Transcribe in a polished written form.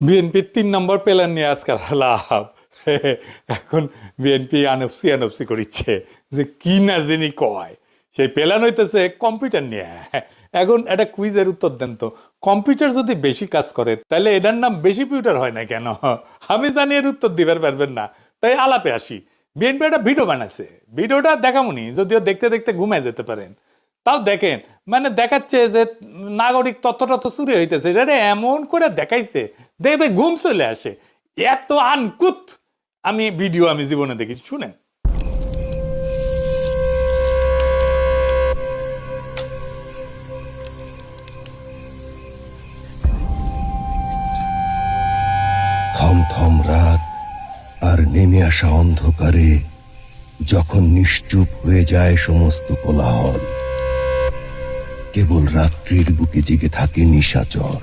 বিএনপির ৩ নম্বর প্ল্যান নিয়ে আজকাল লাভ। এখন বিএনপি আনপসি আনপসি করিচ্ছে যে কি না যিনি কয় সেই প্ল্যান হইতেছে কম্পিউটার নিয়ে। এখন একটা কুইজের উত্তর দেন তো, কম্পিউটার যদি বেশি কাজ করে তাহলে এটার নাম বেশি পিউটার হয় না কেন? আমি জানি এর উত্তর দিবার পারবেন না, তাই আলাপে আসি। বিএনপি একটা ভিডিও বানাচ্ছে, ভিডিওটা দেখামুনি, যদিও দেখতে দেখতে ঘুমিয়ে যেতে পারেন। তাও দেখেন, মানে দেখাচ্ছে যে নাগরিক তথ্য তথ্য চুরি হইতেছে, এটা এমন করে দেখাইছে দেখবে ঘুম চলে আসে। এত আনকুত আমি ভিডিও আমি জীবনে দেখেছি, শুনেন। থমথম রাত আর নেমে আসা অন্ধকারে যখন নিশ্চুপ হয়ে যায় সমস্ত কোলাহল, কেবল রাত্রির বুকে জেগে থাকে নিশাচর।